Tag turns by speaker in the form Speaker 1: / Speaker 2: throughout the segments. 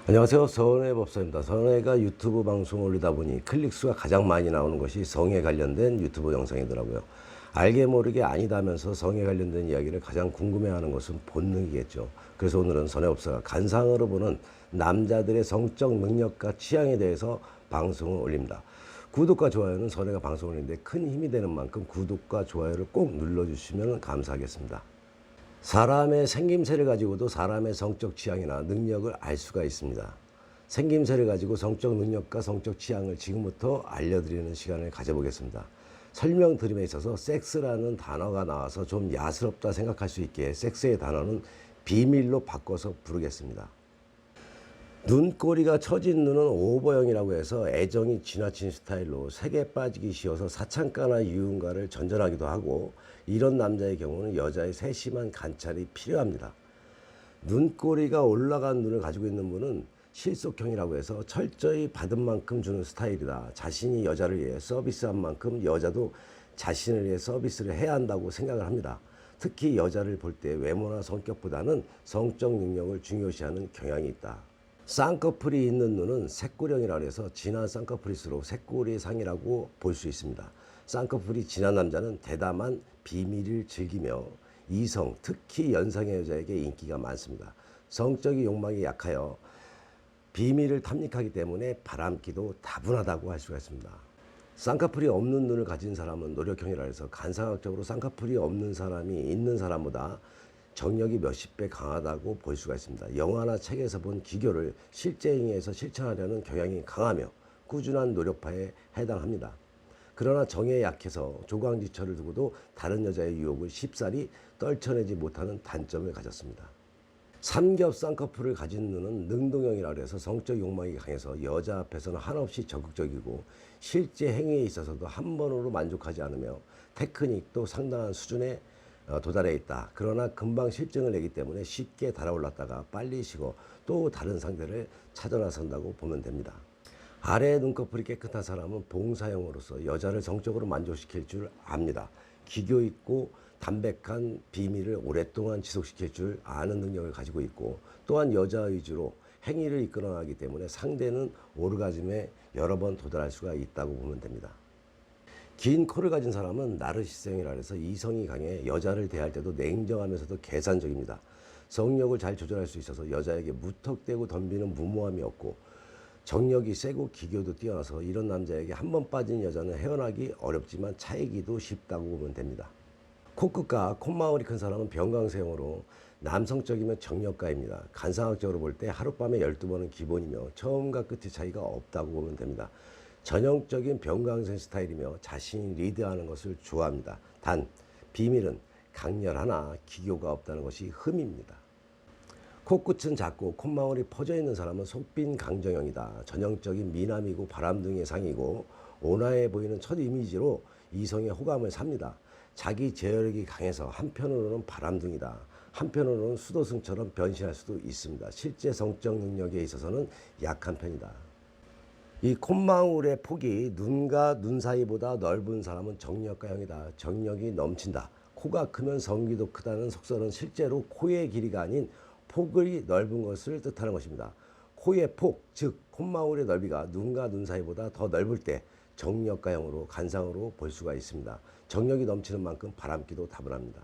Speaker 1: 안녕하세요. 서은의 법사입니다. 서은의가 유튜브 방송을 올리다 보니 클릭수가 가장 많이 나오는 것이 성에 관련된 유튜브 영상이더라고요. 알게 모르게 아니다면서 성에 관련된 이야기를 가장 궁금해하는 것은 본능이겠죠. 그래서 오늘은 선의 법사가 관상으로 보는 남자들의 성적 능력과 취향에 대해서 방송을 올립니다. 구독과 좋아요는 선의가 방송을 올리는데 큰 힘이 되는 만큼 구독과 좋아요를 꼭 눌러주시면 감사하겠습니다. 사람의 생김새를 가지고도 사람의 성적 취향이나 능력을 알 수가 있습니다. 생김새를 가지고 성적 능력과 성적 취향을 지금부터 알려드리는 시간을 가져보겠습니다. 설명드림에 있어서 섹스라는 단어가 나와서 좀 야스럽다 생각할 수 있게 섹스의 단어는 비밀로 바꿔서 부르겠습니다. 눈꼬리가 처진 눈은 오버형이라고 해서 애정이 지나친 스타일로 색에 빠지기 쉬워서 사창가나 유흥가를 전전하기도 하고, 이런 남자의 경우는 여자의 세심한 관찰이 필요합니다. 눈꼬리가 올라간 눈을 가지고 있는 분은 실속형이라고 해서 철저히 받은 만큼 주는 스타일이다. 자신이 여자를 위해 서비스한 만큼 여자도 자신을 위해 서비스를 해야 한다고 생각을 합니다. 특히 여자를 볼 때 외모나 성격보다는 성적 능력을 중요시하는 경향이 있다. 쌍꺼풀이 있는 눈은 새꼬령이라 해서 진한 쌍꺼풀일수록 새꼬리상이라고 볼 수 있습니다. 쌍꺼풀이 진한 남자는 대담한 비밀을 즐기며 이성, 특히 연상의 여자에게 인기가 많습니다. 성적인 욕망이 약하여 비밀을 탐닉하기 때문에 바람기도 다분하다고 할 수가 있습니다. 쌍꺼풀이 없는 눈을 가진 사람은 노력형이라 해서 간상학적으로 쌍꺼풀이 없는 사람이 있는 사람보다 정력이 몇십 배 강하다고 볼 수가 있습니다. 영화나 책에서 본 기교를 실제 행위에서 실천하려는 경향이 강하며 꾸준한 노력파에 해당합니다. 그러나 정에 약해서 조강지처를 두고도 다른 여자의 유혹을 쉽사리 떨쳐내지 못하는 단점을 가졌습니다. 삼겹 쌍꺼풀을 가진 눈은 능동형이라 해서 성적 욕망이 강해서 여자 앞에서는 한없이 적극적이고 실제 행위에 있어서도 한 번으로 만족하지 않으며 테크닉도 상당한 수준에 도달해 있다. 그러나 금방 실증을 내기 때문에 쉽게 달아올랐다가 빨리 식어 또 다른 상대를 찾아 나선다고 보면 됩니다. 아래 눈꺼풀이 깨끗한 사람은 봉사형으로서 여자를 성적으로 만족시킬 줄 압니다. 기교 있고 담백한 비밀을 오랫동안 지속시킬 줄 아는 능력을 가지고 있고, 또한 여자 위주로 행위를 이끌어나가기 때문에 상대는 오르가즘에 여러 번 도달할 수가 있다고 보면 됩니다. 긴 코를 가진 사람은 나르시성이라 해서 이성이 강해 여자를 대할 때도 냉정하면서도 계산적입니다. 성욕을 잘 조절할 수 있어서 여자에게 무턱대고 덤비는 무모함이 없고 정력이 세고 기교도 뛰어나서 이런 남자에게 한 번 빠진 여자는 헤어나기 어렵지만 차이기도 쉽다고 보면 됩니다. 코끝과 콧마울이 큰 사람은 병강세형으로 남성적이면 정력가입니다. 간상학적으로 볼 때 하룻밤에 12번은 기본이며 처음과 끝의 차이가 없다고 보면 됩니다. 전형적인 병강생 스타일이며 자신이 리드하는 것을 좋아합니다. 단 비밀은 강렬하나 기교가 없다는 것이 흠입니다. 코끝은 작고 콧망울이 퍼져 있는 사람은 속빈 강정형이다. 전형적인 미남이고 바람둥이의 상이고 온화해 보이는 첫 이미지로 이성의 호감을 삽니다. 자기 제어력이 강해서 한편으로는 바람둥이다. 한편으로는 수도승처럼 변신할 수도 있습니다. 실제 성적 능력에 있어서는 약한 편이다. 이 콧망울의 폭이 눈과 눈 사이보다 넓은 사람은 정력가형이다. 정력이 넘친다. 코가 크면 성기도 크다는 속설은 실제로 코의 길이가 아닌 폭이 넓은 것을 뜻하는 것입니다. 코의 폭, 즉 콧망울의 넓이가 눈과 눈 사이보다 더 넓을 때 정력가형으로 간상으로 볼 수가 있습니다. 정력이 넘치는 만큼 바람기도 다분합니다.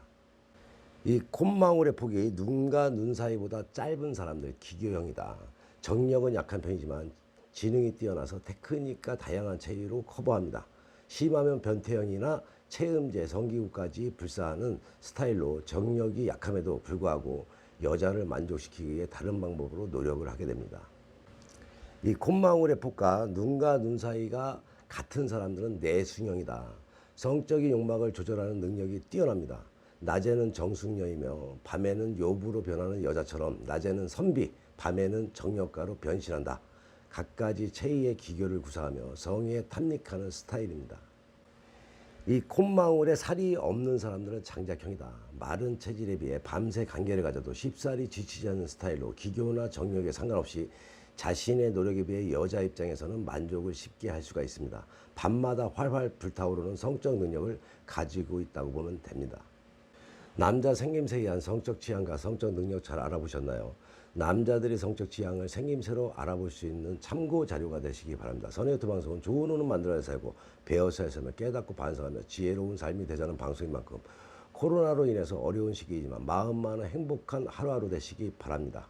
Speaker 1: 이 콧망울의 폭이 눈과 눈 사이보다 짧은 사람들 기교형이다. 정력은 약한 편이지만 지능이 뛰어나서 테크닉과 다양한 체위로 커버합니다. 심하면 변태형이나 체음제, 성기구까지 불사하는 스타일로 정력이 약함에도 불구하고 여자를 만족시키기 위해 다른 방법으로 노력을 하게 됩니다. 이 콧망울의 폭과 눈과 눈 사이가 같은 사람들은 내숭형이다. 성적인 욕망을 조절하는 능력이 뛰어납니다. 낮에는 정숙녀이며 밤에는 요부로 변하는 여자처럼 낮에는 선비, 밤에는 정력가로 변신한다. 갖가지 체위의 기교를 구사하며 성에 탐닉하는 스타일입니다. 이 콧망울에 살이 없는 사람들은 장작형이다. 마른 체질에 비해 밤새 관계를 가져도 쉽사리 지치지 않는 스타일로 기교나 정력에 상관없이 자신의 노력에 비해 여자 입장에서는 만족을 쉽게 할 수가 있습니다. 밤마다 활활 불타오르는 성적 능력을 가지고 있다고 보면 됩니다. 남자 생김새에 의한 성적 취향과 성적 능력 잘 알아보셨나요? 남자들이 성적 취향을 생김새로 알아볼 수 있는 참고 자료가 되시기 바랍니다. 선의유튜 방송은 좋은 운을 만들어야 살고 배워서 살며 깨닫고 반성하며 지혜로운 삶이 되자는 방송인 만큼 코로나로 인해서 어려운 시기이지만 마음만은 행복한 하루하루 되시기 바랍니다.